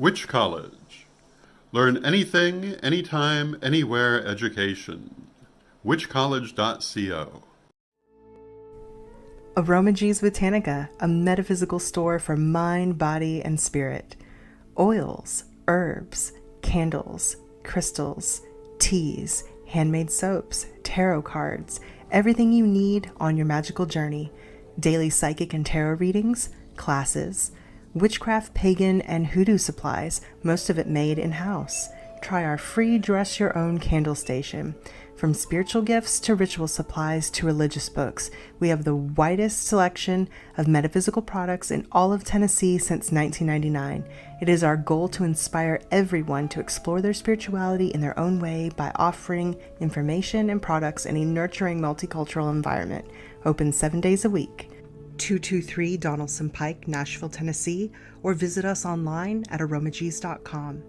Which college? Learn anything, anytime, anywhere education. Whichcollege.co. Aromagees Botanica, a metaphysical store for mind, body, and spirit. Oils, herbs, candles, crystals, teas, handmade soaps, tarot cards, everything you need on your magical journey. Daily psychic and tarot readings, classes, witchcraft, pagan, and hoodoo supplies, most of it made in-house. Try our free Dress Your Own candle station. From spiritual gifts to ritual supplies to religious books, we have the widest selection of metaphysical products in all of Tennessee since 1999. It is our goal to inspire everyone to explore their spirituality in their own way by offering information and products in a nurturing multicultural environment. Open 7 days a week. 223 Donaldson Pike, Nashville, Tennessee, or visit us online at aromagees.com.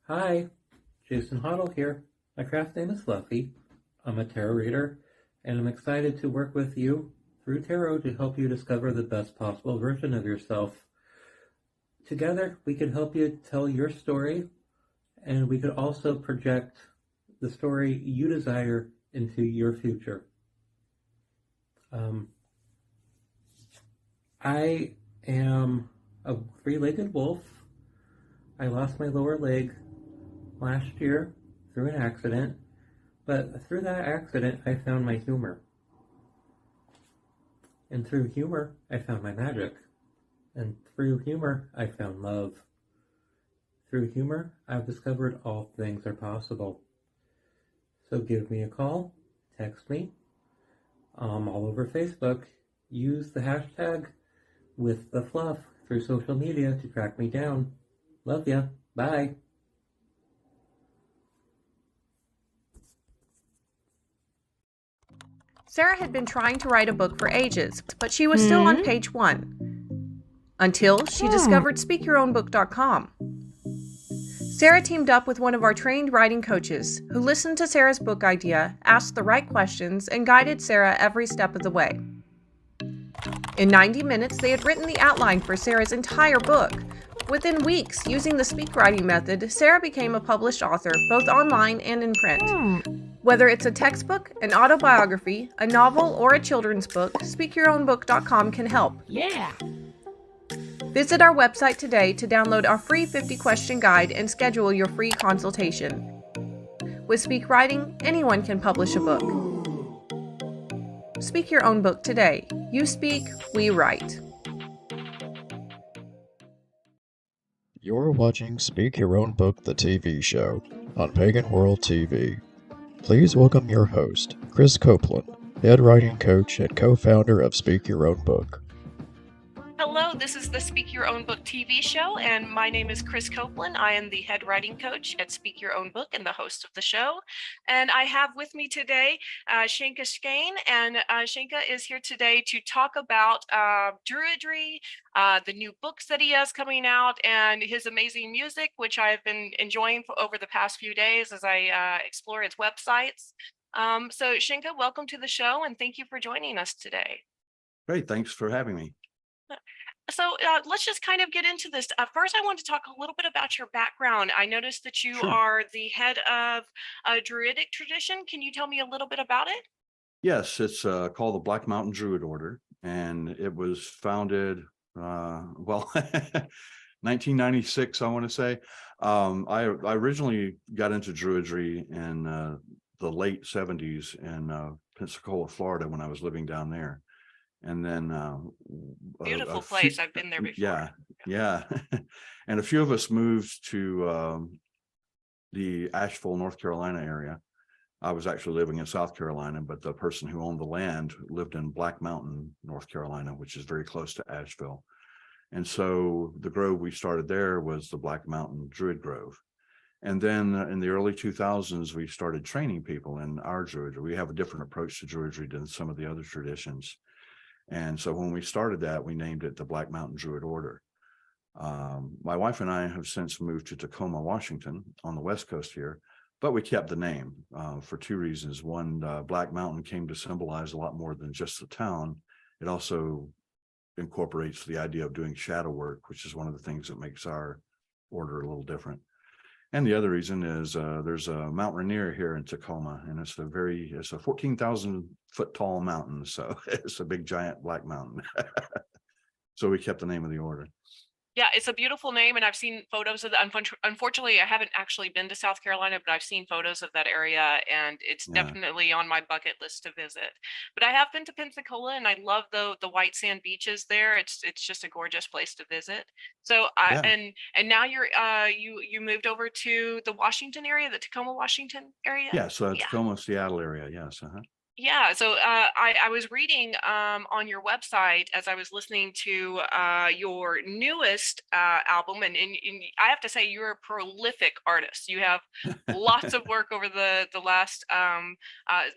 Hi, Jason Hoddle here. My craft name is Fluffy. I'm a tarot reader, and I'm excited to work with you through tarot to help you discover the best possible version of yourself. Together, we can help you tell your story, and we could also project the story you desire into your future. I am a three-legged wolf. I lost my lower leg last year through an accident, but through that accident I found my humor. And through humor I found my magic. And through humor I found love. Through humor I've discovered all things are possible. So give me a call, text me. I'm all over Facebook. Use the hashtag with the fluff through social media to track me down. Love ya. Bye. Sarah had been trying to write a book for ages, but she was still on page 1. Until she discovered SpeakYourOwnBook.com. Sarah teamed up with one of our trained writing coaches, who listened to Sarah's book idea, asked the right questions, and guided Sarah every step of the way. In 90 minutes, they had written the outline for Sarah's entire book. Within weeks, using the speak writing method, Sarah became a published author, both online and in print. Whether it's a textbook, an autobiography, a novel, or a children's book, SpeakYourOwnBook.com can help. Yeah! Visit our website today to download our free 50-question guide and schedule your free consultation. With Speak Writing, anyone can publish a book. Speak your own book today. You speak, we write. You're watching Speak Your Own Book, the TV show, on Pagan World TV. Please welcome your host, Krys Copeland, head writing coach and co-founder of Speak Your Own Book. Hello, this is the Speak Your Own Book TV show, and my name is Krys Copeland. I am the head writing coach at Speak Your Own Book and the host of the show. And I have with me today Sencha Skene, and Sencha is here today to talk about Druidry, the new books that he has coming out, and his amazing music, which I've been enjoying over the past few days as I explore its websites. So Sencha, welcome to the show, and thank you for joining us today. Great, thanks for having me. So let's just kind of get into this. First, I want to talk a little bit about your background. I noticed that you Sure. are the head of a Druidic tradition. Can you tell me a little bit about it? Yes, it's called the Black Mountain Druid Order, and it was founded, 1996, I want to say. I originally got into Druidry in the late 70s in Pensacola, Florida, when I was living down there. And then Beautiful place. I've been there before. Yeah. And a few of us moved to the Asheville, North Carolina area. I was actually living in South Carolina, but the person who owned the land lived in Black Mountain, North Carolina, which is very close to Asheville. And so the grove we started there was the Black Mountain Druid Grove. And then in the early 2000s, we started training people in our Druidry. We have a different approach to Druidry than some of the other traditions. And so when we started that, we named it the Black Mountain Druid Order. My wife and I have since moved to Tacoma, Washington, on the West Coast here, but we kept the name for two reasons. One, Black Mountain came to symbolize a lot more than just the town. It also incorporates the idea of doing shadow work, which is one of the things that makes our order a little different. And the other reason is there's a Mount Rainier here in Tacoma, and it's a 14,000 foot tall mountain. So it's a big, giant black mountain. So we kept the name of the order. Yeah, it's a beautiful name, and I've seen photos of that. Unfortunately, I haven't actually been to South Carolina, but I've seen photos of that area, and it's Yeah. definitely on my bucket list to visit. But I have been to Pensacola, and I love the white sand beaches there. It's just a gorgeous place to visit. So Yeah. and now you're you moved over to the Washington area, the Tacoma, Washington area. Yeah. So Yeah. Tacoma, Seattle area. Yes. Yeah, so I was reading on your website as I was listening to your newest album, and I have to say you're a prolific artist. You have lots of work over the last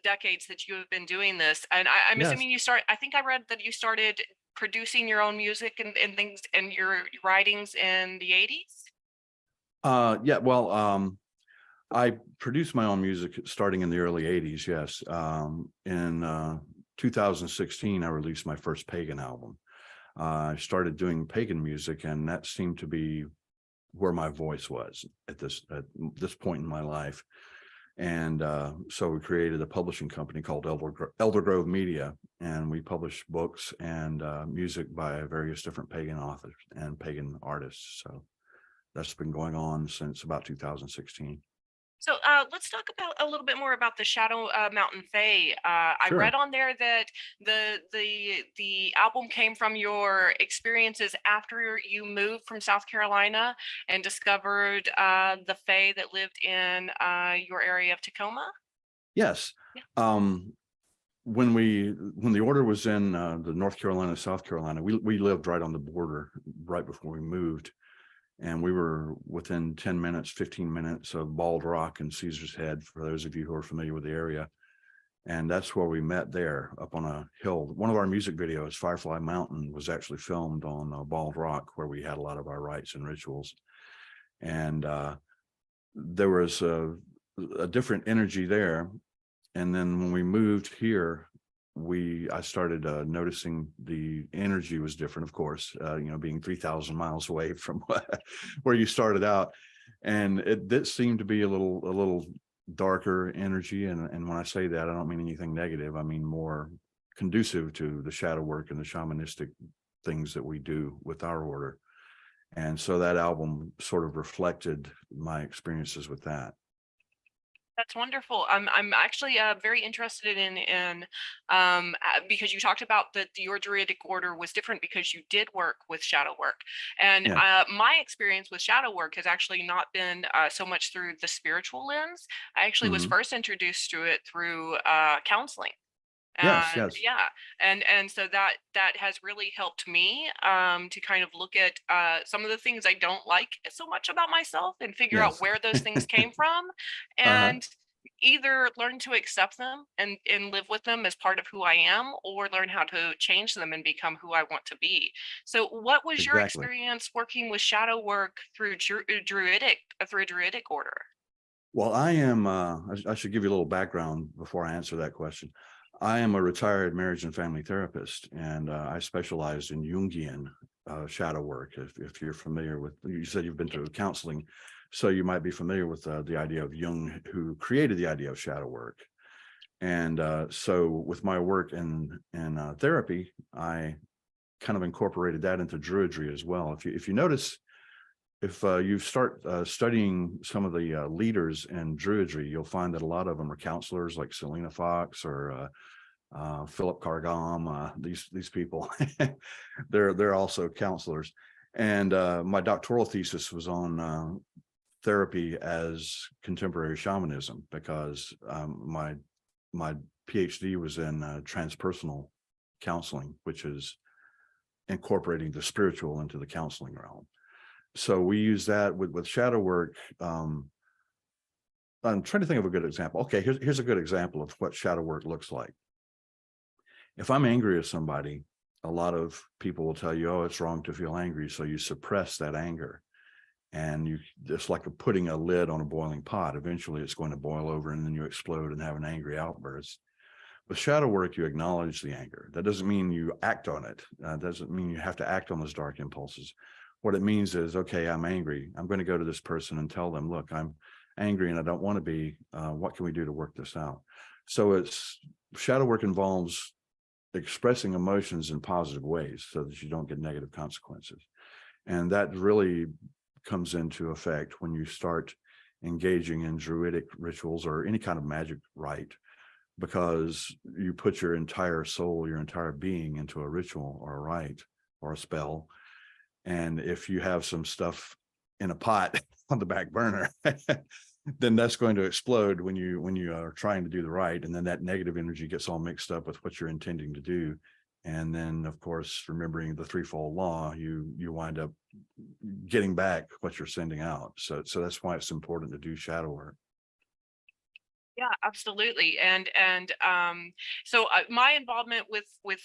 decades that you have been doing this, and I'm Yes. assuming I think I read that you started producing your own music and things and your writings in the 80s. Yeah. Well, I produced my own music starting in the early 80s. Yes. In 2016, I released my first pagan album. I started doing pagan music, and that seemed to be where my voice was at this point in my life. And so we created a publishing company called Elder Grove Media, and we publish books and music by various different pagan authors and pagan artists. So that's been going on since about 2016. So let's talk about a little bit more about the Shadow Mountain Fae. I Sure. read on there that the album came from your experiences after you moved from South Carolina and discovered the Fae that lived in your area of Tacoma. Yes. Yeah. When the order was in the North Carolina, South Carolina, we lived right on the border right before we moved. And we were within 10 minutes, 15 minutes of Bald Rock and Caesar's Head, for those of you who are familiar with the area. And that's where we met there up on a hill. One of our music videos, Firefly Mountain, was actually filmed on Bald Rock, where we had a lot of our rites and rituals. And there was a different energy there. And then when we moved here, I started noticing the energy was different, of course, being 3,000 miles away from where you started out. And it did seem to be a little darker energy. And when I say that, I don't mean anything negative. I mean more conducive to the shadow work and the shamanistic things that we do with our order. And so that album sort of reflected my experiences with that. That's wonderful. I'm actually very interested in because you talked about that your Druidic order was different because you did work with shadow work, and Yeah. my experience with shadow work has actually not been so much through the spiritual lens. I actually was Mhm. first introduced to it through counseling. Yes. And Yes. yeah, and so that has really helped me to kind of look at some of the things I don't like so much about myself and figure out Yes. where those things came from, Uh-huh. and either learn to accept them and live with them as part of who I am, or learn how to change them and become who I want to be. So what was your Exactly. experience working with shadow work through through a druidic order? Well, I am, I should give you a little background before I answer that question. I am a retired marriage and family therapist, and I specialize in Jungian shadow work. If you're familiar with, you said you've been to counseling, so you might be familiar with the idea of Jung, who created the idea of shadow work. And so with my work in therapy, I kind of incorporated that into Druidry as well. If you notice, if you start studying some of the leaders in Druidry, you'll find that a lot of them are counselors, like Selena Fox or Philip Cargam. These people, they're also counselors. And my doctoral thesis was on therapy as contemporary shamanism, because my PhD was in transpersonal counseling, which is incorporating the spiritual into the counseling realm. So we use that with shadow work. I'm trying to think of a good example. Okay, here's a good example of what shadow work looks like. If I'm angry at somebody, a lot of people will tell you, oh, it's wrong to feel angry, so you suppress that anger. and you just like putting a lid on a boiling pot. Eventually it's going to boil over, and then you explode and have an angry outburst. With shadow work, you acknowledge the anger. That doesn't mean you act on it. Doesn't mean you have to act on those dark impulses. What it means is, okay, I'm angry. I'm going to go to this person and tell them, look, I'm angry and I don't want to be. What can we do to work this out? So it's shadow work involves expressing emotions in positive ways so that you don't get negative consequences. And that really comes into effect when you start engaging in druidic rituals or any kind of magic rite, because you put your entire soul, your entire being into a ritual or a rite or a spell. And if you have some stuff in a pot on the back burner, then that's going to explode when you are trying to do the right. And then that negative energy gets all mixed up with what you're intending to do. And then, of course, remembering the threefold law, you wind up getting back what you're sending out. So that's why it's important to do shadow work. Yeah, absolutely. And so my involvement with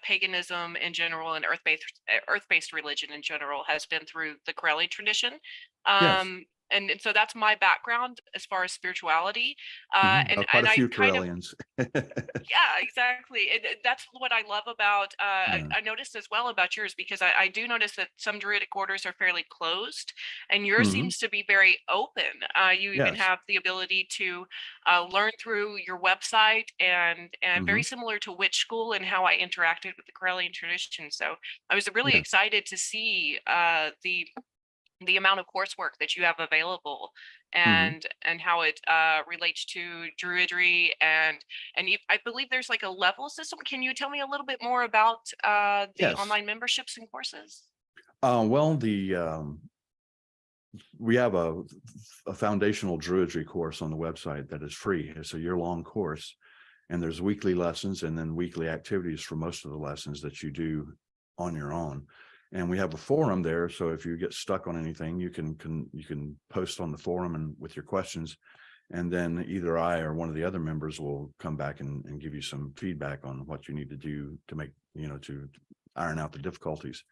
paganism in general and earth-based religion in general has been through the Corelli tradition. Yes. And so that's my background as far as spirituality. Quite a I few kind of, Corellians. yeah, exactly. That's what I love about, Yeah. I noticed as well about yours, because I do notice that some druidic orders are fairly closed and yours Mhm. seems to be very open. You even Yes. have the ability to learn through your website, and very Mhm. similar to Witch School and how I interacted with the Corellian tradition. So I was really Yeah. excited to see the amount of coursework that you have available, Mhm. and how it relates to Druidry, and I believe there's like a level system. Can you tell me a little bit more about the Yes. online memberships and courses? Well, we have a foundational Druidry course on the website that is free. It's a year-long course, and there's weekly lessons and then weekly activities for most of the lessons that you do on your own. And we have a forum there, so if you get stuck on anything, you can post on the forum and with your questions, and then either I or one of the other members will come back and give you some feedback on what you need to do to make, to iron out the difficulties.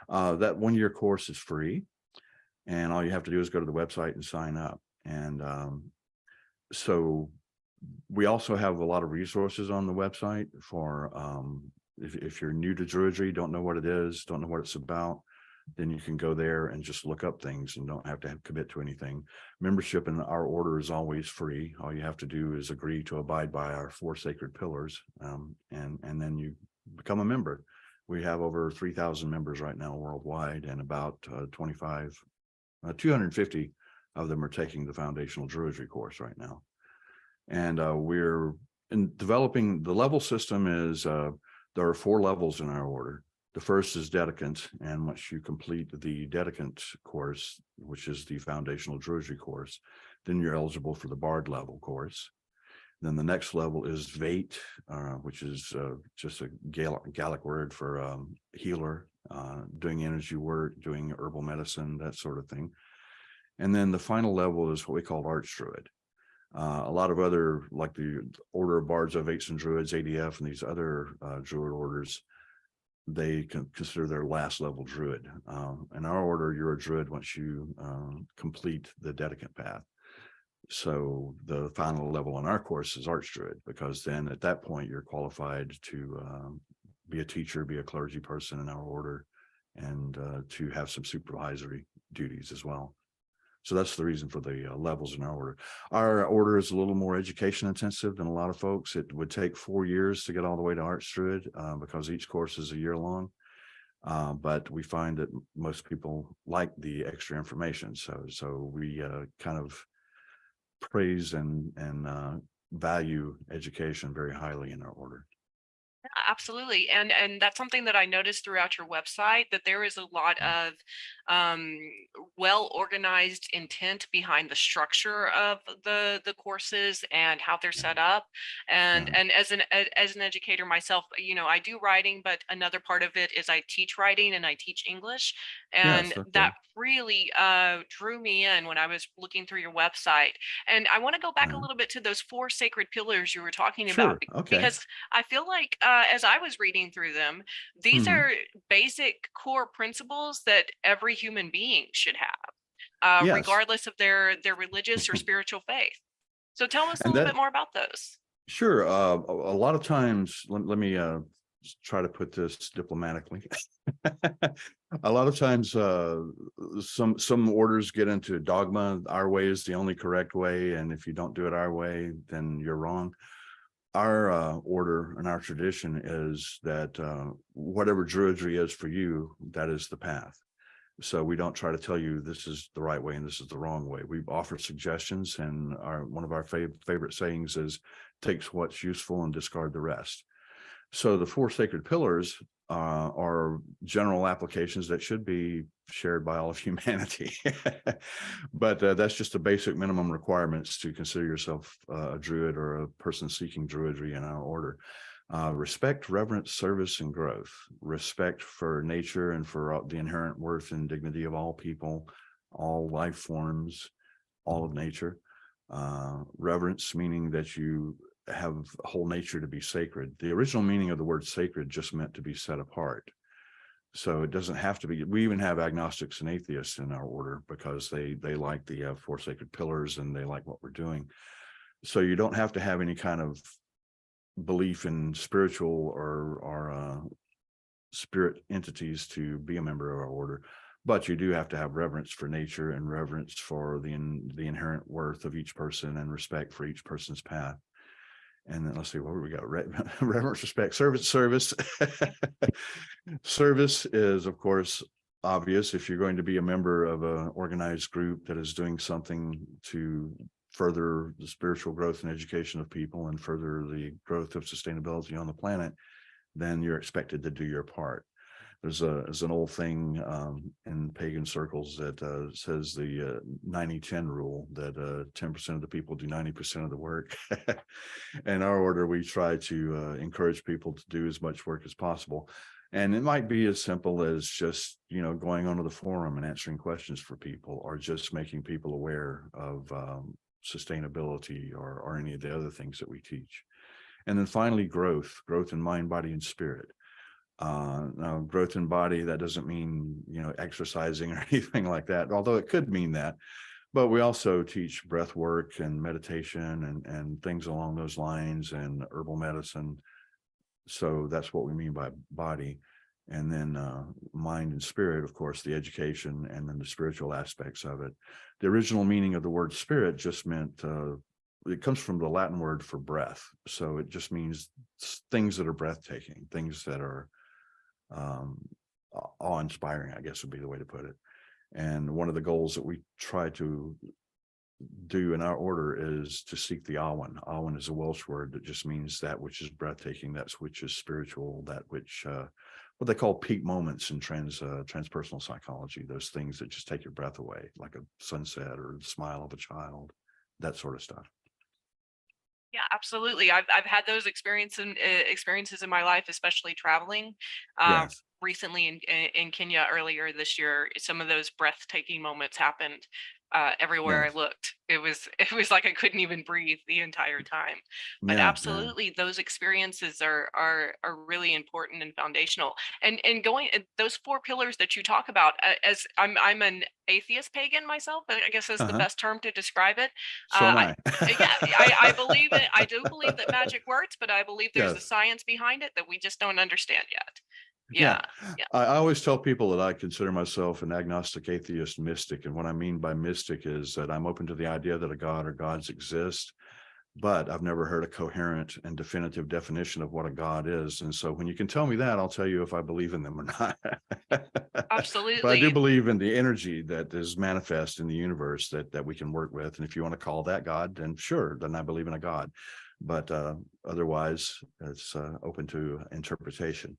That 1-year course is free, and all you have to do is go to the website and sign up. And so we also have a lot of resources on the website for if you're new to Druidry, don't know what it is, don't know what it's about, then you can go there and just look up things and don't have to commit to anything. Membership in our order is always free. All you have to do is agree to abide by our 4 sacred pillars, and then you become a member. We have over 3,000 members right now worldwide, and about 250 of them are taking the foundational Druidry course right now. And we're in developing the level system. Is there are 4 levels in our order. The first is Dedicant, and once you complete the Dedicant course, which is the foundational Druidry course, then you're eligible for the Bard level course. Then the next level is Vate, which is just a Gallic word for healer, doing energy work, doing herbal medicine, that sort of thing. And then the final level is what we call Archdruid. A lot of other, like the Order of Bards, Vates and Druids, ADF, and these other Druid orders, they can consider their last level Druid. In our order, you're a Druid once you complete the Dedicant path. So the final level on our course is Archdruid, because then at that point you're qualified to be a teacher, be a clergy person in our order, and to have some supervisory duties as well. So that's the reason for the levels in our order. Our order is a little more education intensive than a lot of folks. It would take 4 years to get all the way to Archdruid because each course is a year long. But we find that most people like the extra information. So we kind of praise and value education very highly in our order. Absolutely. And that's something that I noticed throughout your website, that there is a lot of well organized intent behind the structure of the courses and how they're set up. And Yeah. and as an educator myself, I do writing, but another part of it is I teach writing and I teach English. Yes. And Okay. that really drew me in when I was looking through your website. And I want to go back a little bit to those 4 sacred pillars you were talking about, Sure. Okay. because I feel like as I was reading through them, these Mhm. are basic core principles that every human being should have. Yes. regardless of their religious or spiritual faith. So tell us a And little that, bit more about those. sure. A lot of times, let me try to put this diplomatically. A lot of times, some orders get into dogma. Our way is the only correct way, and if you don't do it our way, then you're wrong. Our order and our tradition is that whatever Druidry is for you, that is the path. So we don't try to tell you this is the right way and this is the wrong way. We offer suggestions, and one of our favorite sayings is, takes what's useful and discard the rest. So the 4 sacred pillars are general applications that should be shared by all of humanity. But that's just the basic minimum requirements to consider yourself a druid or a person seeking Druidry in our order. Respect, reverence, service, and growth. Respect for nature and for the inherent worth and dignity of all people, all life forms, all of nature. Reverence, meaning that you have whole nature to be sacred. The original meaning of the word sacred just meant to be set apart. So it doesn't have to be. We even have agnostics and atheists in our order because they like the 4 sacred pillars and they like what we're doing. So you don't have to have any kind of belief in spiritual or spirit entities to be a member of our order, but you do have to have reverence for nature and reverence for the inherent worth of each person and respect for each person's path. And then let's see, what we got? Reverence, respect, service. Service is, of course, obvious. If you're going to be a member of an organized group that is doing something to further the spiritual growth and education of people and further the growth of sustainability on the planet, then you're expected to do your part. There's an old thing in pagan circles that says the 90-10 rule, that 10% of the people do 90% of the work. In our order, we try to encourage people to do as much work as possible. And it might be as simple as just, going onto the forum and answering questions for people, or just making people aware of sustainability or any of the other things that we teach. And then finally, growth in mind, body, and spirit. Now, growth in body, that doesn't mean, exercising or anything like that, although it could mean that. But we also teach breath work and meditation and things along those lines, and herbal medicine. So that's what we mean by body. And then mind and spirit, of course, the education and then the spiritual aspects of it. The original meaning of the word spirit just meant, it comes from the Latin word for breath. So it just means things that are breathtaking, things that are awe-inspiring, I guess would be the way to put it. And one of the goals that we try to do in our order is to seek the Awen. Awen is a Welsh word that just means that which is breathtaking, that which is spiritual, that which what they call peak moments in transpersonal psychology, those things that just take your breath away, like a sunset or the smile of a child, that sort of stuff. Yeah, absolutely. I've had those experiences in my life, especially traveling. Yes. Recently in Kenya earlier this year, some of those breathtaking moments happened everywhere Yes. I looked. It was like I couldn't even breathe the entire time. But Yeah. absolutely, those experiences are really important and foundational. And going those 4 pillars that you talk about, as I'm an atheist pagan myself, I guess is the Uh-huh. best term to describe it. So am I. Yeah, I believe it. I do believe that magic works, but I believe there's a Yes. science behind it that we just don't understand yet. Yeah. Yeah. I always tell people that I consider myself an agnostic atheist mystic. And what I mean by mystic is that I'm open to the idea that a god or gods exist, but I've never heard a coherent and definitive definition of what a god is. And so when you can tell me that, I'll tell you if I believe in them or not. But I do Absolutely. believe in the energy that is manifest in the universe that we can work with. And if you want to call that God, then sure, then I believe in a God. But otherwise, it's open to interpretation.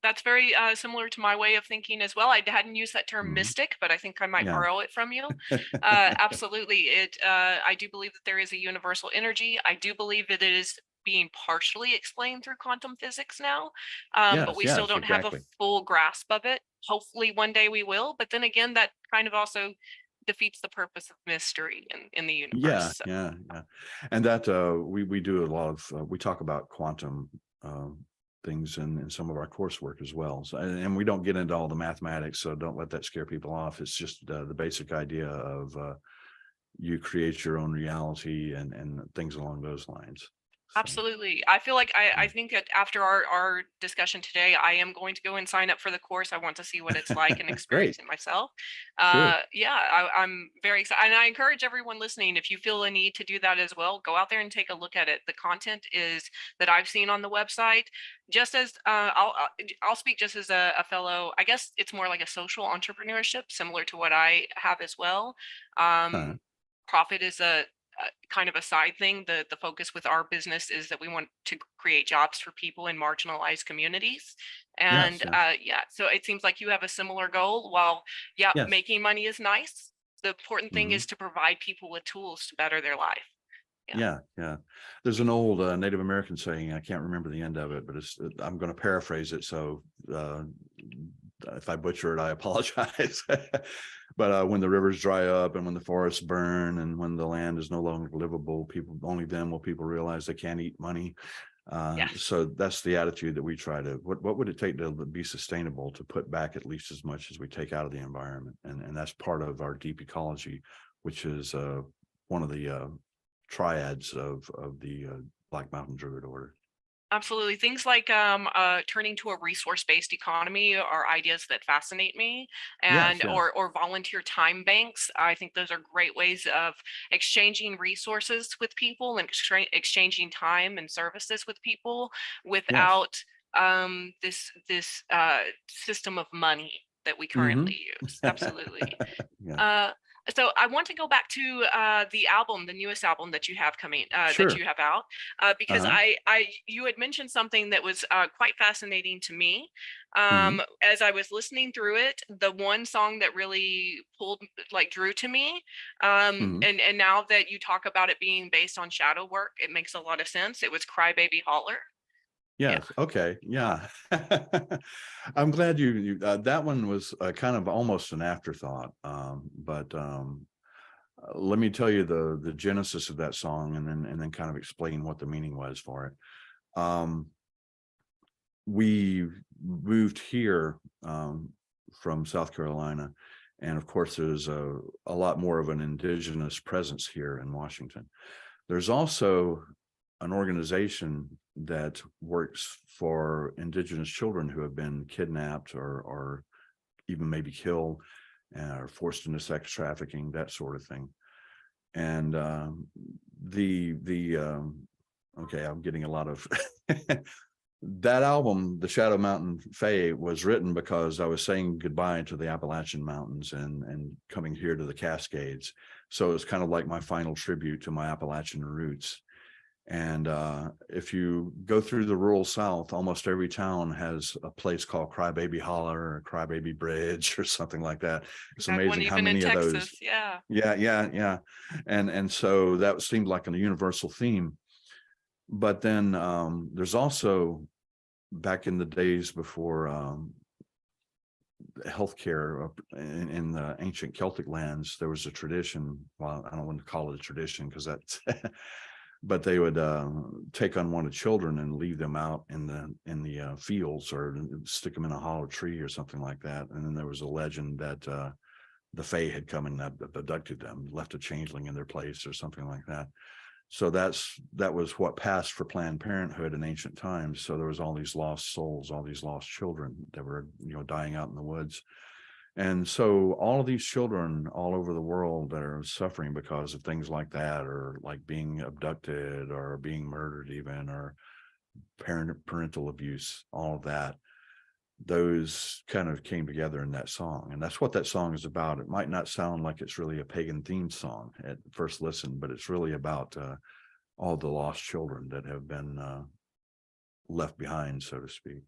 That's very similar to my way of thinking as well. I hadn't used that term Mhm. mystic, but I think I might Yeah. borrow it from you. Absolutely. I do believe that there is a universal energy. I do believe that it is being partially explained through quantum physics now, but we still Yes, don't have a exactly. full grasp of it. Hopefully one day we will. But then again, that kind of also defeats the purpose of mystery in the Yeah, universe. So, yeah. And that we do a lot of we talk about quantum things in some of our coursework as well. So, and we don't get into all the mathematics, so don't let that scare people off. It's just the basic idea of you create your own reality and things along those lines. So, Absolutely. I feel like I yeah. think that after our discussion today, I am going to go and sign up for the course. I want to see what it's like and experience Great. it myself. Sure. Yeah, I'm very excited. And I encourage everyone listening, if you feel a need to do that as well, go out there and take a look at it. The content is that I've seen on the website, just as I'll speak just as a fellow, I guess it's more like a social entrepreneurship, similar to what I have as well. Uh, Profit is a kind of a side thing. The focus with our business is that we want to create jobs for people in marginalized communities. yes. And Yes. yeah, so it seems like you have a similar goal. While yeah, Yes. making money is nice, the important thing Mhm. is to provide people with tools to better their life. Yeah. Yeah, yeah. There's an old Native American saying, I can't remember the end of it, but I'm going to paraphrase it. So if I butcher it, I apologize. But when the rivers dry up and when the forests burn and when the land is no longer livable, only then will people realize they can't eat money. Yes. So that's the attitude that we try to, what would it take to be sustainable, to put back at least as much as we take out of the environment? And that's part of our deep ecology, which is one of the triads of the Black Mountain Druid Order. Absolutely. Things like turning to a resource-based economy are ideas that fascinate me, Yes, and yes, or volunteer time banks. I think those are great ways of exchanging resources with people and exchanging time and services with people yes. without this system of money that we Mm-hmm. currently use. Absolutely. Yeah, Uh, so I want to go back to the album, the newest album that you have coming, that sure. you have out, because Uh-huh. you had mentioned something that was quite fascinating to me. Mm-hmm. As I was listening through it, the one song that really drew to me, Mm-hmm. and now that you talk about it being based on shadow work, it makes a lot of sense. It was "Cry Baby Holler." Yeah. Yes. Okay. Yeah. I'm glad you that one was kind of almost an afterthought. But let me tell you the genesis of that song, and then kind of explain what the meaning was for it. We moved here from South Carolina, and of course, there's a lot more of an indigenous presence here in Washington. There's also an organization that works for indigenous children who have been kidnapped or even maybe killed or forced into sex trafficking, that sort of thing. And okay, I'm getting a lot of that album, The Shadow Mountain Fae, was written because I was saying goodbye to the Appalachian Mountains and coming here to the Cascades. So it's kind of like my final tribute to my Appalachian roots. And if you go through the rural South, almost every town has a place called Crybaby Holler or Crybaby Bridge or something like that. It's I've one amazing how even in many of those. Texas. Yeah. Yeah. And so that seemed like a universal theme. But then there's also, back in the days before healthcare in the ancient Celtic lands, there was a tradition. Well, I don't want to call it a tradition because that's, but they would take unwanted children and leave them out in the fields or stick them in a hollow tree or something like that. And then there was a legend that the Fae had come and abducted them, left a changeling in their place or something like that. So that was what passed for Planned Parenthood in ancient times. So there was all these lost souls, all these lost children that were, dying out in the woods. And so all of these children all over the world that are suffering because of things like that, or like being abducted or being murdered even, or parental abuse, all of that, those kind of came together in that song. And that's what that song is about. It might not sound like it's really a pagan themed song at first listen, but it's really about all the lost children that have been left behind, so to speak.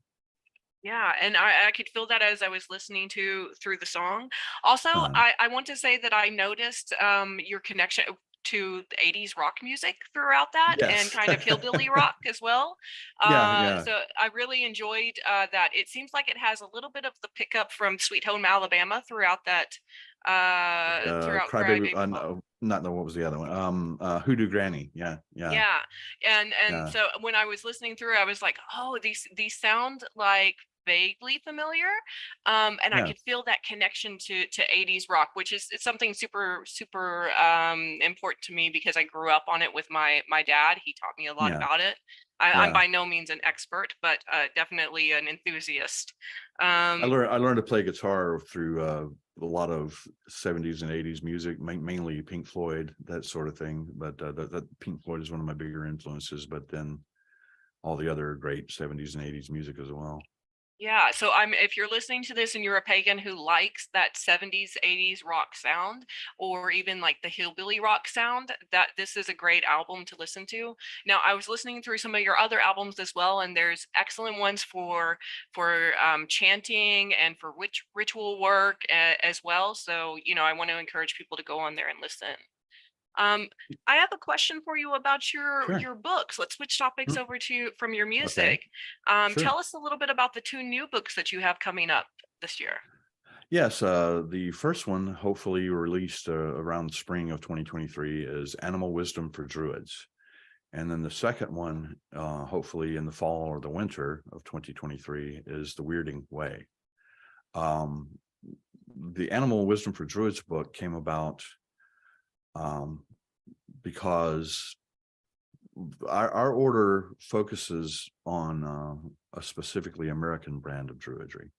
Yeah, and I could feel that as I was listening through the song. Also, Uh, I want to say that I noticed your connection to the 80s rock music throughout that, and yes. kind of hillbilly rock as well. Yeah. So I really enjoyed that. It seems like it has a little bit of the pickup from Sweet Home Alabama throughout that throughout Cry Crybaby, Baby Fall. not know what was the other one. Hoodoo Granny. Yeah. Yeah. And Yeah. so when I was listening through, I was like, oh, these sound like vaguely familiar. And I Yeah. could feel that connection to 80s rock, which is it's something super, super important to me because I grew up on it with my dad. He taught me a lot Yeah. about it. I'm Yeah. by no means an expert, but definitely an enthusiast. I learned to play guitar through a lot of 70s and 80s music, mainly Pink Floyd, that sort of thing. But that Pink Floyd is one of my bigger influences, but then all the other great 70s and 80s music as well. Yeah, so if you're listening to this and you're a pagan who likes that 70s, 80s rock sound, or even like the hillbilly rock sound, that this is a great album to listen to. Now, I was listening through some of your other albums as well, and there's excellent ones for chanting and for ritual work as well. So, I want to encourage people to go on there and listen. I have a question for you about Sure. your books. Let's switch topics over to from your music. Sure. Tell us a little bit about the 2 new books that you have coming up this year. Yes, the first one, hopefully released around the spring of 2023, is Animal Wisdom for Druids. And then the second one, hopefully in the fall or the winter of 2023, is The Weirding Way. The Animal Wisdom for Druids book came about because our order focuses on a specifically American brand of Druidry.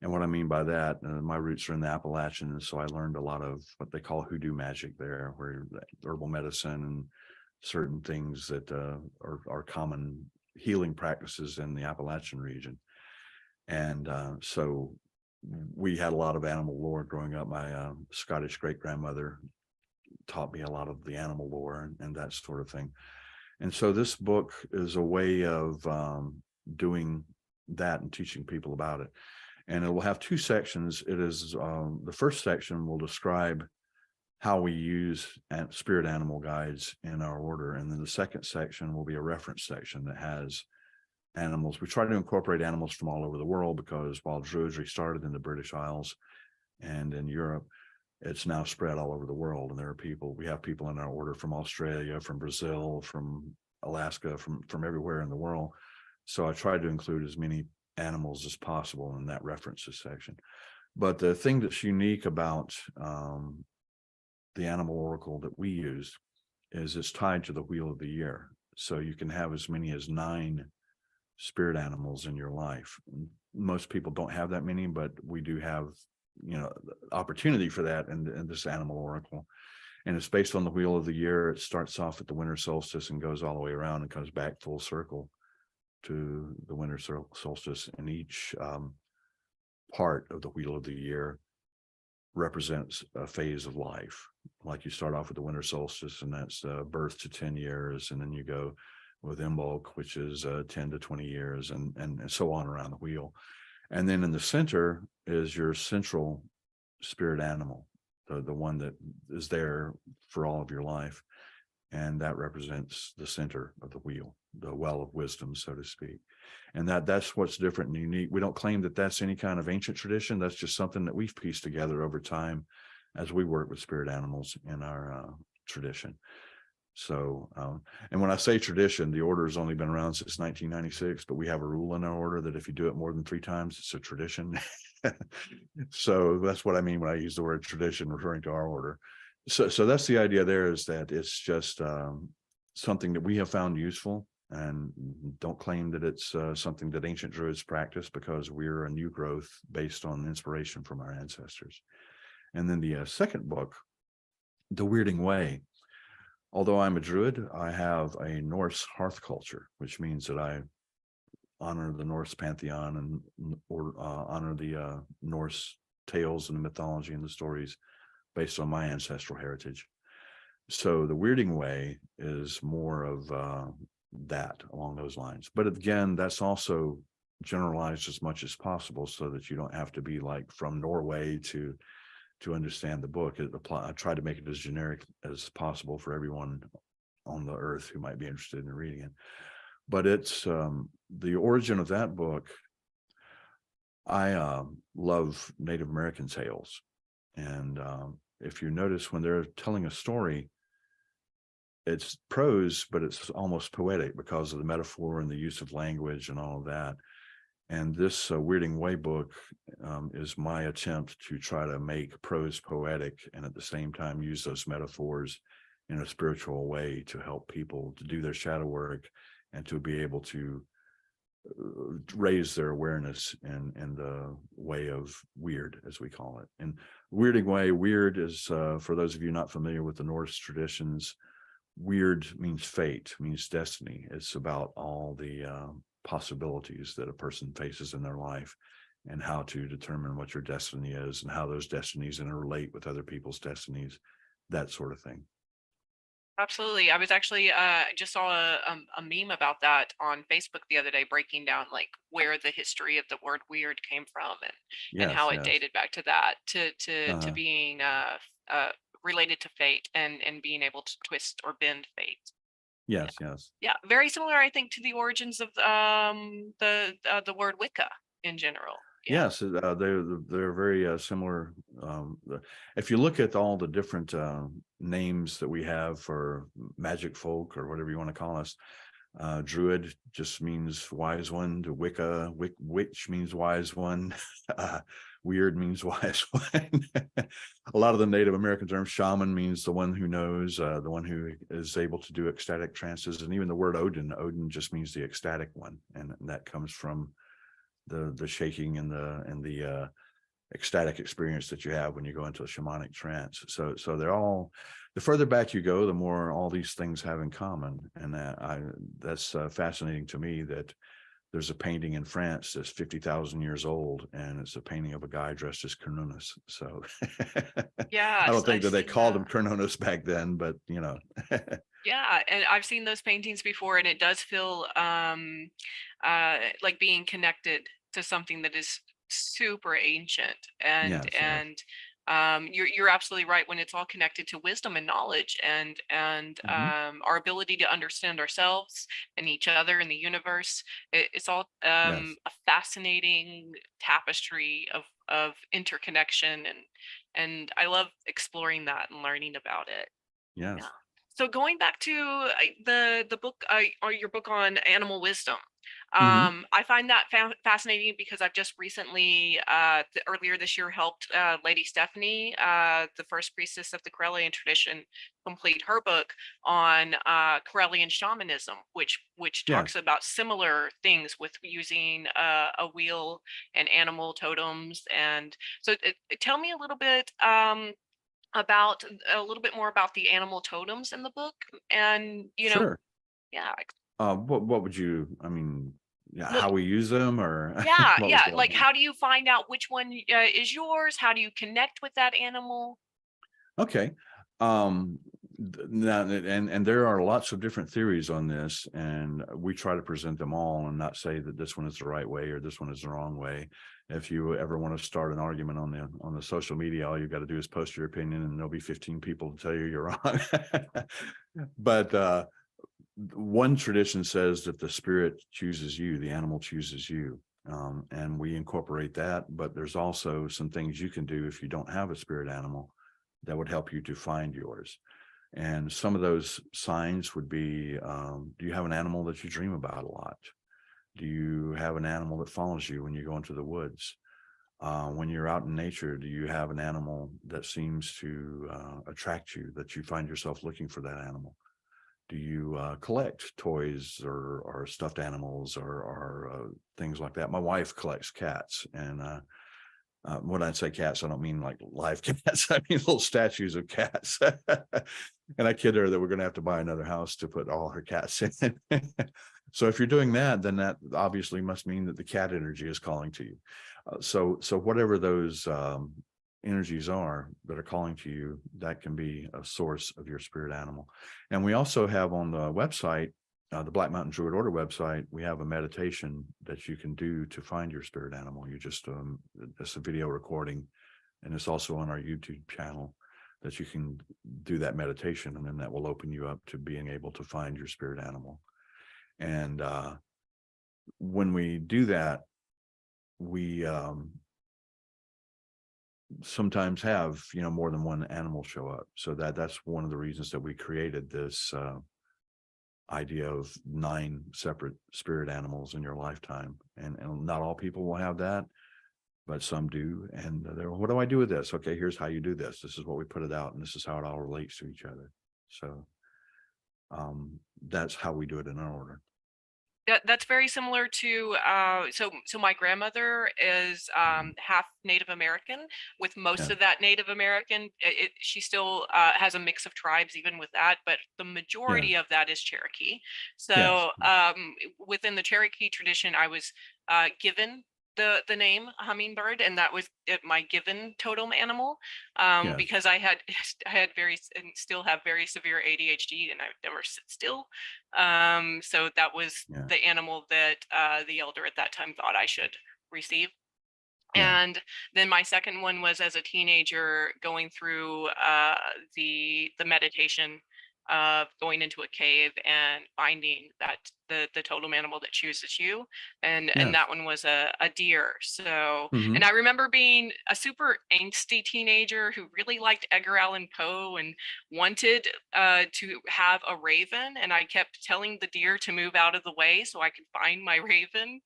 And what I mean by that, my roots are in the Appalachians, so I learned a lot of what they call hoodoo magic there, where herbal medicine and certain things that are common healing practices in the Appalachian region. And so we had a lot of animal lore growing up. My Scottish great-grandmother taught me a lot of the animal lore and that sort of thing. And so this book is a way of doing that and teaching people about it. And it will have 2 sections. It is the first section will describe how we use spirit animal guides in our order. And then the second section will be a reference section that has animals. We try to incorporate animals from all over the world because while Druidry started in the British Isles and in Europe, it's now spread all over the world. And we have people in our order from Australia, from Brazil, from Alaska, from everywhere in the world. So I tried to include as many animals as possible in that references section. But the thing that's unique about the animal oracle that we use is it's tied to the wheel of the year. So you can have as many as 9 spirit animals in your life. Most people don't have that many, but we do have, opportunity for that in this animal oracle. And it's based on the wheel of the year. It starts off at the winter solstice and goes all the way around and comes back full circle to the winter solstice. And each part of the wheel of the year represents a phase of life. Like you start off with the winter solstice, and that's birth to 10 years. And then you go with Imbolc, which is 10 to 20 years, and so on around the wheel. And then in the center is your central spirit animal, the one that is there for all of your life. And that represents the center of the wheel, the well of wisdom, so to speak. And that's what's different and unique. We don't claim that that's any kind of ancient tradition. That's just something that we've pieced together over time as we work with spirit animals in our tradition. So, and when I say tradition, the order has only been around since 1996, but we have a rule in our order that if you do it more than 3 times, it's a tradition. So that's what I mean when I use the word tradition, referring to our order. So that's the idea there, is that it's just something that we have found useful, and don't claim that it's something that ancient Druids practice, because we're a new growth based on inspiration from our ancestors. And then the second book, The Weirding Way. Although I'm a Druid, I have a Norse hearth culture, which means that I honor the Norse pantheon or honor the Norse tales and the mythology and the stories based on my ancestral heritage. So the Weirding Way is more of that, along those lines. But again, that's also generalized as much as possible so that you don't have to be like from Norway to understand the book. I try to make it as generic as possible for everyone on the earth who might be interested in reading it. But it's the origin of that book. I love Native American tales, and if you notice when they're telling a story, it's prose, but it's almost poetic because of the metaphor and the use of language and all of that. And this Weirding Way book is my attempt to try to make prose poetic and at the same time use those metaphors in a spiritual way to help people to do their shadow work and to be able to raise their awareness in the way of weird, as we call it. And Weirding Way, weird is, for those of you not familiar with the Norse traditions, weird means fate, means destiny. It's about all the possibilities that a person faces in their life and how to determine what your destiny is and how those destinies interrelate with other people's destinies, that sort of thing. Absolutely. I was actually just saw a meme about that on Facebook the other day, breaking down like where the history of the word weird came from and Yes, how it yes. dated back to that to Uh, being related to fate and being able to twist or bend fate. yes, yes. Yeah, very similar, I think, to the origins of the word Wicca in general. Yeah. Yes, they're very similar. If you look at all the different names that we have for magic folk or whatever you want to call us, Druid just means wise one. To Wicca, witch means wise one. Weird means wise one. A lot of the Native American terms, shaman means the one who knows, the one who is able to do ecstatic trances, and even the word Odin just means the ecstatic one, and that comes from the shaking and the ecstatic experience that you have when you go into a shamanic trance. So they're all, the further back you go, the more all these things have in common. And that's fascinating to me that there's a painting in France that's 50,000 years old, and it's a painting of a guy dressed as Cernunnos. So I don't Yes, think I've that they seen called him that. Cernunnos back then, but Yeah, and I've seen those paintings before, and it does feel like being connected to something that is super ancient. And yes, yes. and you're absolutely right when it's all connected to wisdom and knowledge and Mhm. our ability to understand ourselves and each other and the universe. It's all Yes, a fascinating tapestry of interconnection and I love exploring that and learning about it. Yeah. yes. So going back to the book or your book on animal wisdom, Mhm. I find that fascinating because I've just recently, earlier this year, helped Lady Stephanie, the first priestess of the Corellian tradition, complete her book on Corellian shamanism, which talks Yes. about similar things with using a wheel and animal totems. And so, tell me a little bit. About a little bit more about the animal totems in the book and Sure. yeah What would you, I mean, yeah, well, how we use them or yeah, what was yeah, going like on? how do you find out which one is yours? How do you connect with that animal? Okay. Now, and there are lots of different theories on this, and we try to present them all and not say that this one is the right way or this one is the wrong way. If you ever want to start an argument on the social media, all you've got to do is post your opinion, and there'll be 15 people to tell you you're wrong. But one tradition says that the spirit chooses you, the animal chooses you. And we incorporate that, but there's also some things you can do if you don't have a spirit animal that would help you to find yours. And some of those signs would be, do you have an animal that you dream about a lot? Do you have an animal that follows you when you go into the woods? When you're out in nature, do you have an animal that seems to attract you, that you find yourself looking for that animal? Do you collect toys or stuffed animals or things like that? My wife collects cats, and when I say cats, I don't mean like live cats. I mean little statues of cats. And I kid her that we're going to have to buy another house to put all her cats in. So if you're doing that, then that obviously must mean that the cat energy is calling to you. So whatever those energies are that are calling to you, that can be a source of your spirit animal. And we also have on the website, the Black Mountain Druid Order website, we have a meditation that you can do to find your spirit animal. You just, it's a video recording, and it's also on our YouTube channel that you can do that meditation, and then that will open you up to being able to find your spirit animal. And when we do that, we sometimes have, more than one animal show up. So that's one of the reasons that we created this idea of 9 separate spirit animals in your lifetime. And not all people will have that, but some do. And they're, what do I do with this? Okay, here's how you do this. This is what we put it out, and this is how it all relates to each other. So that's how we do it in our order. That's very similar to so my grandmother is half Native American. With most Yeah. of that Native American, she still has a mix of tribes even with that, but the majority of that is Cherokee. So within the Cherokee tradition, I was given the name hummingbird, and that was my given totem animal, because I had very and still have very severe ADHD, and I never sit still. So that was the animal that the elder at that time thought I should receive. And then my second one was as a teenager going through the meditation of going into a cave and finding that the totem animal that chooses you, and that one was a deer. So and I remember being a super angsty teenager who really liked Edgar Allan Poe and wanted to have a raven, and I kept telling the deer to move out of the way so I could find my raven.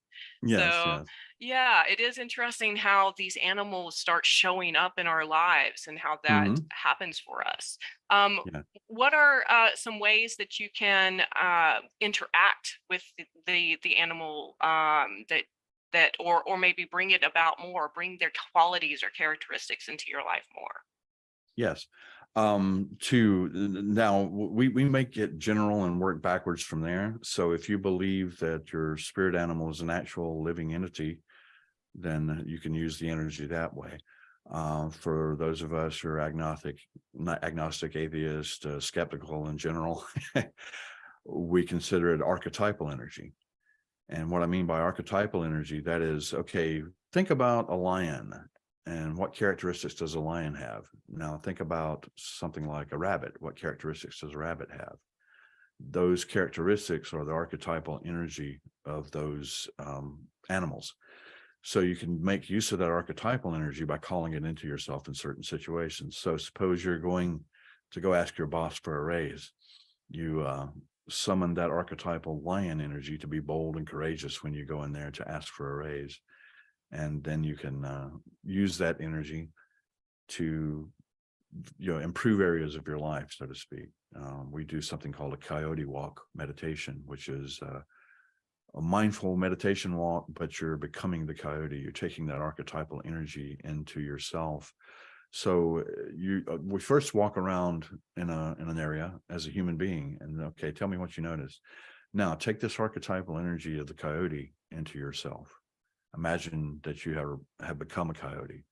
So yeah, it is interesting how these animals start showing up in our lives and how that happens for us. What are some ways that you can interact with the animal, that or maybe bring it about more, bring their qualities or characteristics into your life more? Yes. Now we make it general and work backwards from there. So if you believe that your spirit animal is an actual living entity, then you can use the energy that way. For those of us who are agnostic, atheist, skeptical in general, we consider it archetypal energy. And what I mean by archetypal energy, that is, okay, think about a lion. And what characteristics does a lion have? Now think about something like a rabbit. What characteristics does a rabbit have? Those characteristics are the archetypal energy of those animals. So you can make use of that archetypal energy by calling it into yourself in certain situations. So suppose you're going to go ask your boss for a raise. You summon that archetypal lion energy to be bold and courageous when you go in there to ask for a raise. And then you can use that energy to improve areas of your life, so to speak. We do something called a coyote walk meditation, which is a mindful meditation walk, but you're becoming the coyote. You're taking that archetypal energy into yourself. So we first walk around in an area as a human being, and okay, tell me what you notice. Now take this archetypal energy of the coyote into yourself. Imagine that you have become a coyote.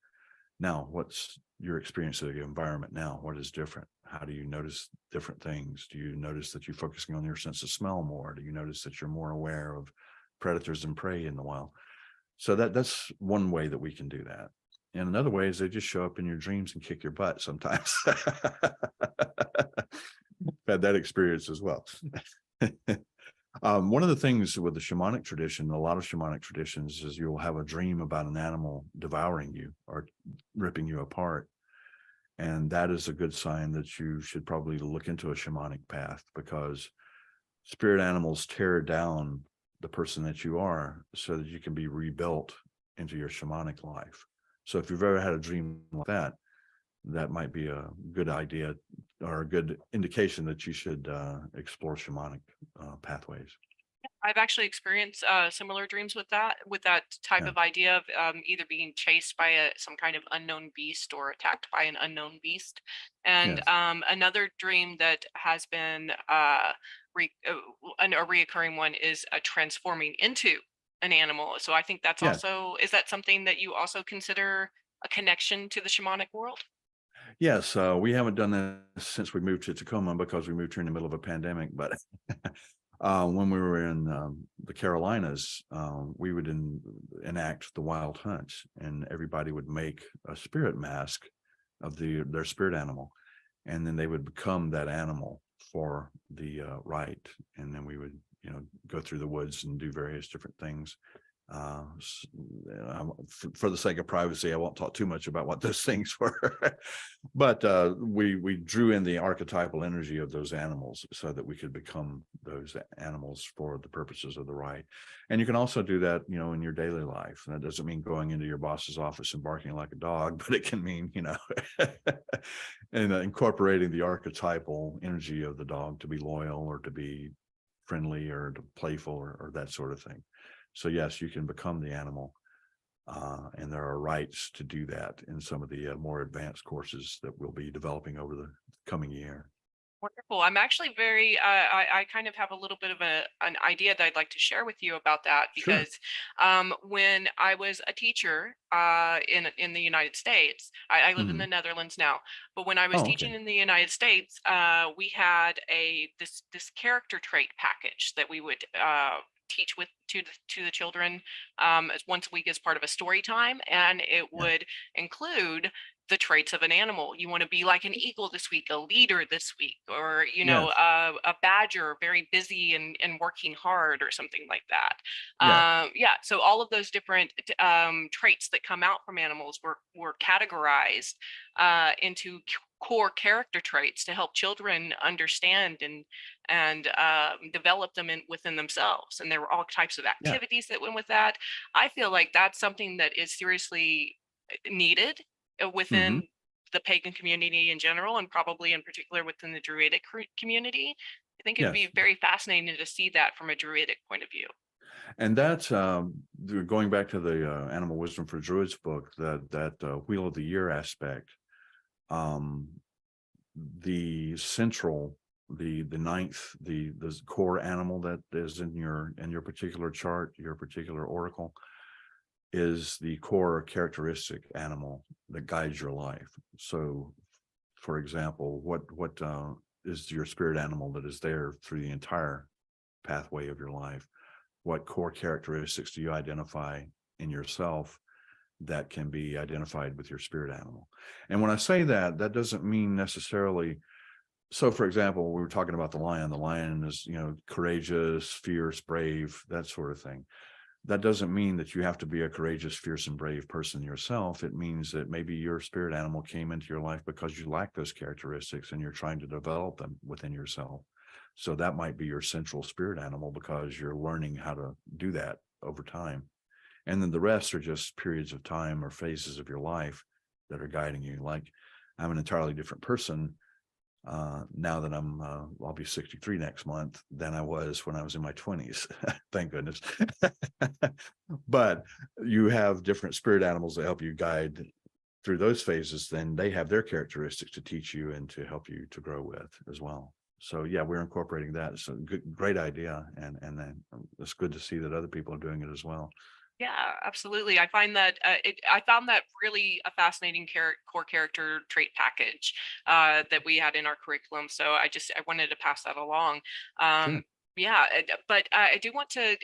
Now, what's your experience of the environment now? What is different? How do you notice different things? Do you notice that you're focusing on your sense of smell more? Do you notice that you're more aware of predators and prey in the wild? So that's one way that we can do that. And another way is they just show up in your dreams and kick your butt sometimes. Had that experience as well. One of the things with the shamanic tradition, a lot of shamanic traditions, is you'll have a dream about an animal devouring you or ripping you apart. And that is a good sign that you should probably look into a shamanic path, because spirit animals tear down the person that you are so that you can be rebuilt into your shamanic life. So if you've ever had a dream like that, that might be a good idea or a good indication that you should explore shamanic pathways. I've actually experienced similar dreams with that type of idea of either being chased by some kind of unknown beast or attacked by an unknown beast. And another dream that has been a reoccurring one is transforming into an animal. So I think that's also, is that something that you also consider a connection to the shamanic world? Yes, we haven't done that since we moved to Tacoma, because we moved here in the middle of a pandemic. But when we were in the Carolinas, we would enact the wild hunt, and everybody would make a spirit mask of their spirit animal, and then they would become that animal for the rite. And then we would, go through the woods and do various different things For the sake of privacy, I won't talk too much about what those things were, but we drew in the archetypal energy of those animals so that we could become those animals for the purposes of the rite. And you can also do that, in your daily life. And that doesn't mean going into your boss's office and barking like a dog, but it can mean, and incorporating the archetypal energy of the dog to be loyal or to be friendly or to playful or that sort of thing. So yes, you can become the animal, and there are rites to do that in some of the more advanced courses that we'll be developing over the coming year. Wonderful. I'm actually very, I kind of have a little bit of an idea that I'd like to share with you about that, Sure. because when I was a teacher in the United States, I live in the Netherlands now, but when I was Oh, teaching okay. in the United States, we had this character trait package that we would teach to the children as once a week as part of a story time, and it Yeah. would include the traits of an animal. You want to be like an eagle this week, a leader this week, or Yes. a badger, very busy and working hard, or something like that. Yeah. Yeah, so all of those different traits that come out from animals were categorized into core character traits to help children understand and develop them within themselves. And there were all types of Yeah. activities that went with that. I feel like that's something that is seriously needed hmm within the pagan community in general, and probably in particular within the Druidic community. I think it would Yes. be very fascinating to see that from a Druidic point of view. And that's going back to the Animal Wisdom for Druids book, that Wheel of the Year aspect. The central, the ninth, the core animal that is in your particular chart, your particular oracle, is the core characteristic animal that guides your life. So, for example, what is your spirit animal that is there through the entire pathway of your life? What core characteristics do you identify in yourself that can be identified with your spirit animal? And when I say that, that doesn't mean necessarily. So, for example, we were talking about the lion. The lion is, courageous, fierce, brave, that sort of thing. That doesn't mean that you have to be a courageous, fierce, and brave person yourself. It means that maybe your spirit animal came into your life because you lack those characteristics and you're trying to develop them within yourself. So that might be your central spirit animal because you're learning how to do that over time. And then the rest are just periods of time or phases of your life that are guiding you. Like, I'm an entirely different person now that I'll be 63 next month than I was when I was in my 20s. Thank goodness. But you have different spirit animals that help you guide through those phases. Then they have their characteristics to teach you and to help you to grow with as well. So yeah, we're incorporating that. It's a great idea, and then it's good to see that other people are doing it as well. Yeah, absolutely. I find that I found that really a fascinating core character trait package that we had in our curriculum. So I wanted to pass that along. Sure. Yeah, but I do want to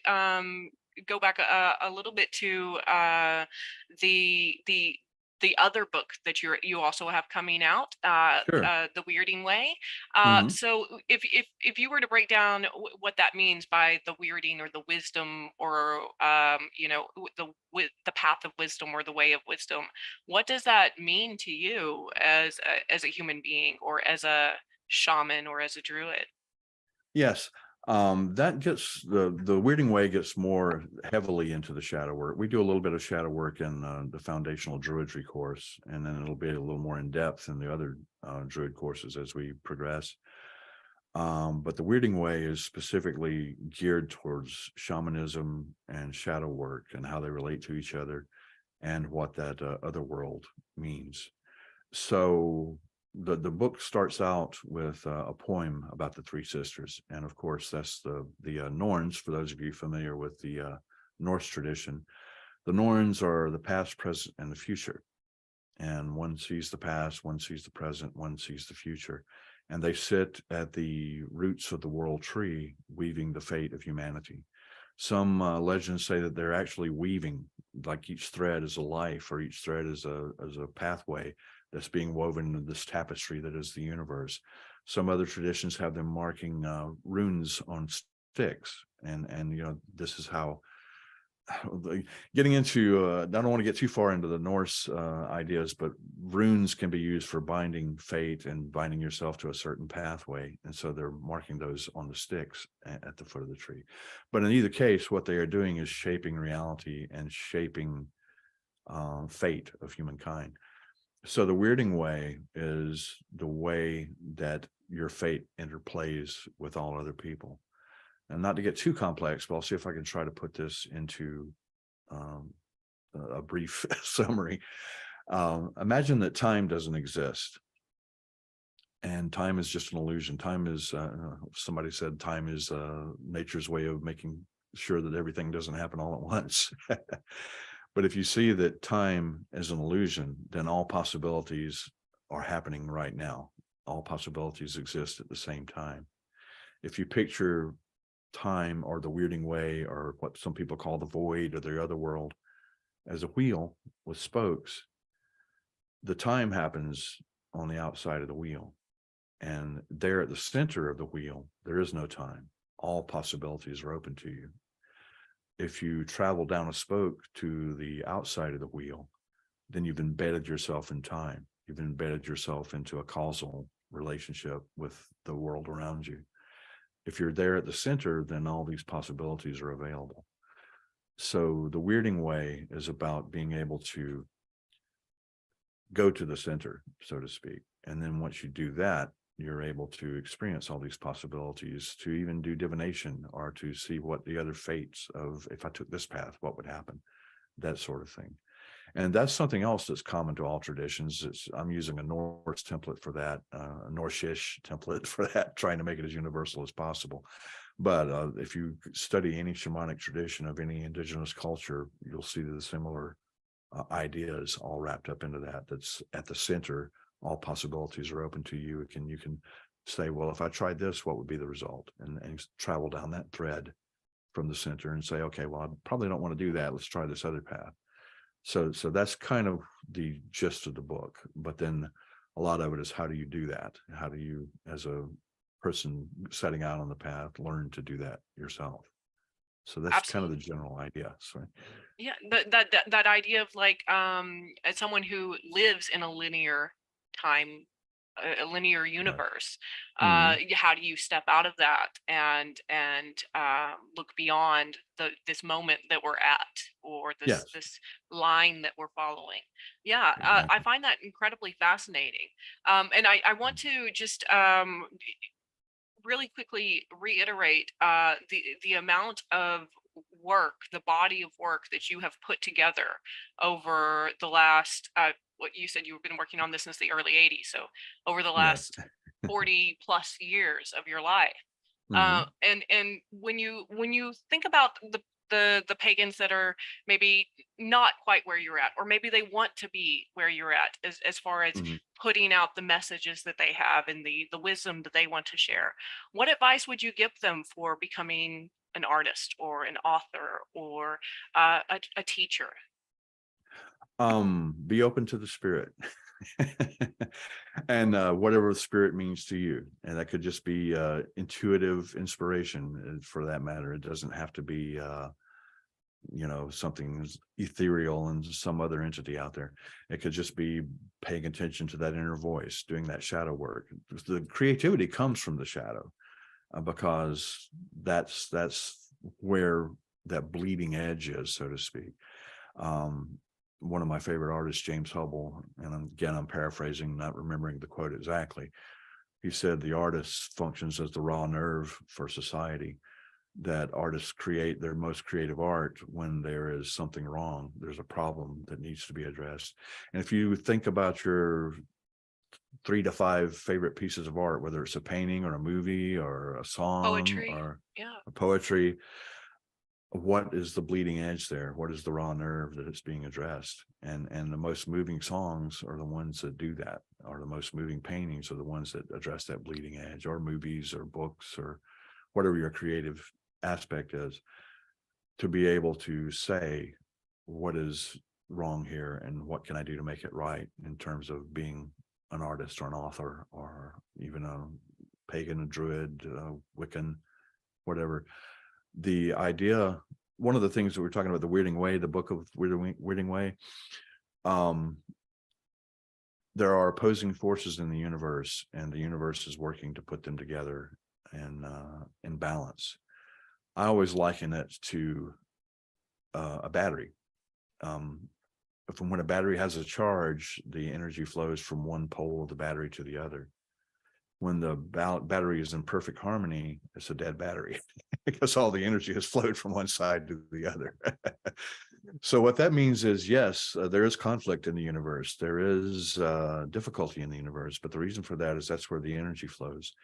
go back a little bit to the the other book that you also have coming out, Sure. The Weirding Way. Mhm. So if you were to break down what that means by the weirding or the wisdom, or the path of wisdom or the way of wisdom, what does that mean to you as a human being, or as a shaman, or as a druid? Yes. That gets the Weirding Way gets more heavily into the shadow work. We do a little bit of shadow work in the foundational Druidry course, and then it'll be a little more in depth in the other Druid courses as we progress. But the Weirding Way is specifically geared towards shamanism and shadow work and how they relate to each other and what that other world means. So the book starts out with a poem about the three sisters, and of course that's the Norns. For those of you familiar with the Norse tradition, the Norns are the past, present, and the future. And one sees the past, one sees the present, one sees the future, and they sit at the roots of the world tree, weaving the fate of humanity. Some legends say that they're actually weaving, like each thread is a life, or each thread is a pathway that's being woven into this tapestry that is the universe. Some other traditions have them marking runes on sticks, and this is how getting into, I don't want to get too far into the Norse ideas, but runes can be used for binding fate and binding yourself to a certain pathway. And so they're marking those on the sticks at the foot of the tree. But in either case, what they are doing is shaping reality and shaping fate of humankind. So the weirding way is the way that your fate interplays with all other people. And not to get too complex, but I'll see if I can try to put this into a brief summary. Imagine that time doesn't exist, and time is just an illusion. Time is, somebody said, time is nature's way of making sure that everything doesn't happen all at once. But if you see that time is an illusion, then all possibilities are happening right now. All possibilities exist at the same time. If you picture time or the weirding way, or what some people call the void or the other world, as a wheel with spokes, the time happens on the outside of the wheel. And there at the center of the wheel, there is no time. All possibilities are open to you. If you travel down a spoke to the outside of the wheel, then you've embedded yourself in time. You've embedded yourself into a causal relationship with the world around you. If you're there at the center, then all these possibilities are available. So the weirding way is about being able to go to the center, so to speak. And then once you do that, you're able to experience all these possibilities, to even do divination, or to see what the other fates of, if I took this path, what would happen, that sort of thing. And that's something else that's common to all traditions. I'm using a Norse template for that, a Norse-ish template for that, trying to make it as universal as possible. But if you study any shamanic tradition of any indigenous culture, you'll see the similar ideas all wrapped up into that. That's at the center. All possibilities are open to you. You can say, well, if I tried this, what would be the result? And travel down that thread from the center and say, okay, well, I probably don't want to do that. Let's try this other path. So that's kind of the gist of the book. But then a lot of it is, how do you do that? How do you, as a person setting out on the path, learn to do that yourself? So that's Absolutely. kind of the general idea. Sorry. Yeah, that idea of like as someone who lives in a linear time, a linear universe, how do you step out of that and look beyond this moment that we're at, or Yes, this line that we're following? Yeah, I exactly. find that incredibly fascinating. And I want to just really quickly reiterate the amount of work, the body of work that you have put together over the last, what you said, you've been working on this since the early 80s. So over the Yes. last 40 plus years of your life. Mhm. And when you think about the pagans that are maybe not quite where you're at, or maybe they want to be where you're at, as far as Mhm. putting out the messages that they have and the wisdom that they want to share, what advice would you give them for becoming an artist or an author or a teacher? Be open to the spirit. And whatever the spirit means to you. And that could just be intuitive inspiration, for that matter. It doesn't have to be something ethereal and some other entity out there. It could just be paying attention to that inner voice, doing that shadow work. The creativity comes from the shadow, because that's where that bleeding edge is, so to speak. One of my favorite artists, James Hubble, and again, I'm paraphrasing, not remembering the quote exactly. He said the artist functions as the raw nerve for society, that artists create their most creative art when there is something wrong. There's a problem that needs to be addressed. And if you think about your 3 to 5 favorite pieces of art, whether it's a painting or a movie or a song Poetry. or Yeah. a poetry, what is the bleeding edge there? What is the raw nerve that it's being addressed? And the most moving songs are the ones that do that, or the most moving paintings are the ones that address that bleeding edge, or movies or books or whatever your creative aspect is, to be able to say, what is wrong here and what can I do to make it right, in terms of being an artist or an author, or even a pagan, a druid, Wiccan, whatever. The idea one of the things that we're talking about, the Weirding Way, the book of Weirding Way, there are opposing forces in the universe, and the universe is working to put them together and in balance. I always liken it to a battery. From when a battery has a charge, the energy flows from one pole of the battery to the other. When the battery is in perfect harmony, it's a dead battery because all the energy has flowed from one side to the other. So what that means is, yes, there is conflict in the universe. There is difficulty in the universe, but the reason for that is that's where the energy flows.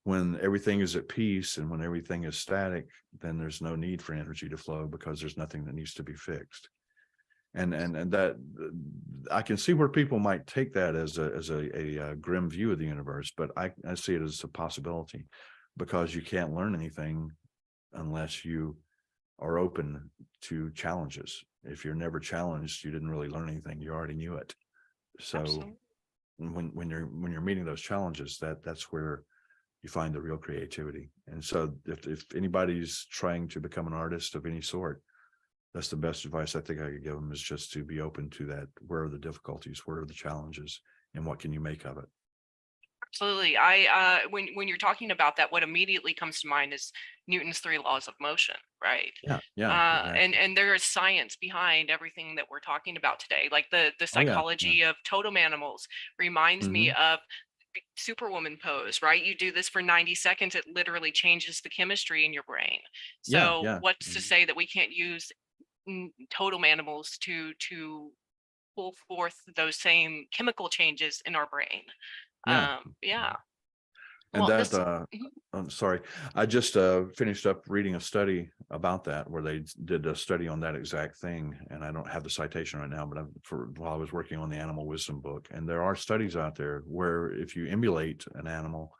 When everything is at peace and when everything is static, then there's no need for energy to flow because there's nothing that needs to be fixed. And that I can see where people might take that as a grim view of the universe, but I see it as a possibility, because you can't learn anything unless you are open to challenges. If you're never challenged, you didn't really learn anything. You already knew it. So Absolutely. when you're meeting those challenges, that's where you find the real creativity. And so if anybody's trying to become an artist of any sort, that's the best advice I think I could give them, is just to be open to that. Where are the difficulties? Where are the challenges? And what can you make of it? Absolutely. When you're talking about that, what immediately comes to mind is Newton's 3 laws of motion, right? Yeah. And there is science behind everything that we're talking about today. Like the psychology of totem animals reminds me of Superwoman pose, right? You do this for 90 seconds, it literally changes the chemistry in your brain. So what's to say that we can't use totem animals to pull forth those same chemical changes in our brain? And Well, I'm sorry, I just finished up reading a study about that, where they did a study on that exact thing. And I don't have the citation right now, but while I was working on the animal wisdom book, and there are studies out there where if you emulate an animal,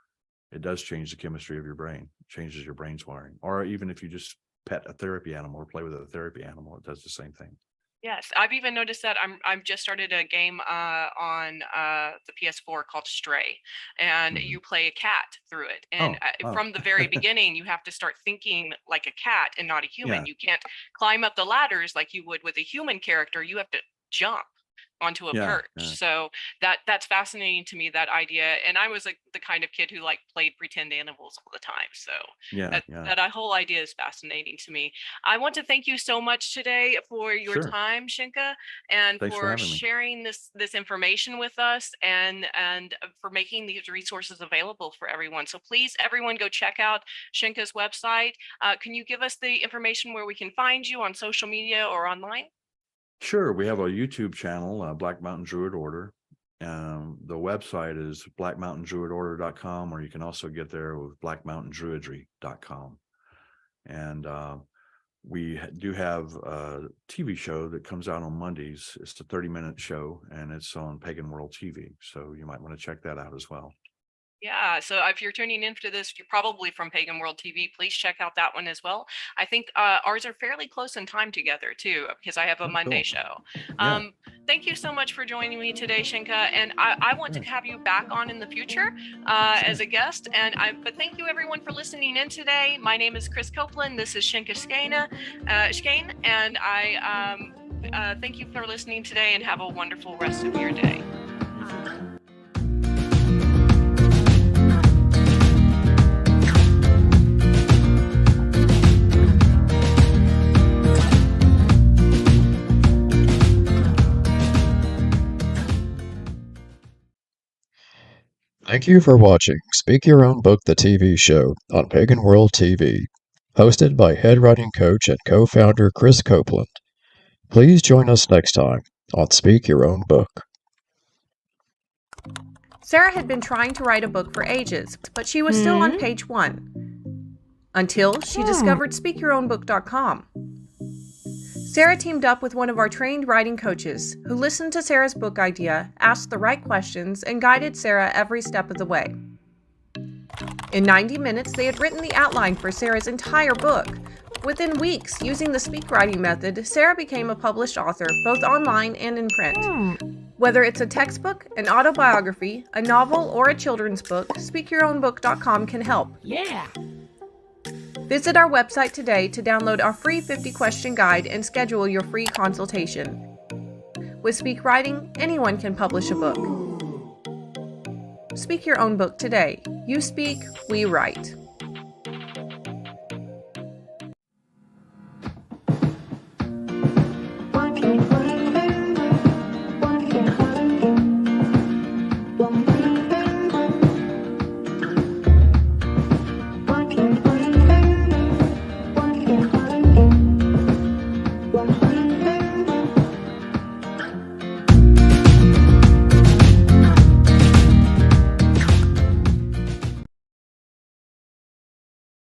it does change the chemistry of your brain, changes your brain's wiring. Or even if you just pet a therapy animal or play with a therapy animal, it does the same thing. yes, I've even noticed that. I've just started a game on the PS4 called Stray, and you play a cat through it. And from the very beginning, you have to start thinking like a cat and not a human. You can't climb up the ladders like you would with a human character. You have to jump onto a perch. So that's fascinating to me, that idea. And I was like the kind of kid who like played pretend animals all the time. So that whole idea is fascinating to me. I want to thank you so much today for your time, Sencha, and for sharing this information with us, and for making these resources available for everyone. So please, everyone, go check out Sencha's website. Can you give us the information where we can find you on social media or online? Sure. We have a YouTube channel, Black Mountain Druid Order. The website is blackmountaindruidorder.com, or you can also get there with blackmountaindruidry.com. And we do have a TV show that comes out on Mondays. It's a 30-minute show, and it's on Pagan World TV. So you might want to check that out as well. Yeah, so if you're tuning in for this, you're probably from Pagan World TV. Please check out that one as well. I think ours are fairly close in time together too, because I have a Monday show. Thank you so much for joining me today, Sencha, and I want to have you back on in the future as a guest. But thank you everyone for listening in today. My name is Krys Copeland. This is Sencha Skene, and I thank you for listening today, and have a wonderful rest of your day. Thank you for watching Speak Your Own Book, the TV show on Pagan World TV, hosted by head writing coach and co-founder Krys Copeland. Please join us next time on Speak Your Own Book. Sarah had been trying to write a book for ages, but she was still on page 1. Until she discovered SpeakYourOwnBook.com. Sarah teamed up with one of our trained writing coaches, who listened to Sarah's book idea, asked the right questions, and guided Sarah every step of the way. In 90 minutes, they had written the outline for Sarah's entire book. Within weeks, using the speak writing method, Sarah became a published author, both online and in print. Whether it's a textbook, an autobiography, a novel, or a children's book, SpeakYourOwnBook.com can help. Yeah! Visit our website today to download our free 50-question guide and schedule your free consultation. With Speak Writing, anyone can publish a book. Speak your own book today. You speak, we write.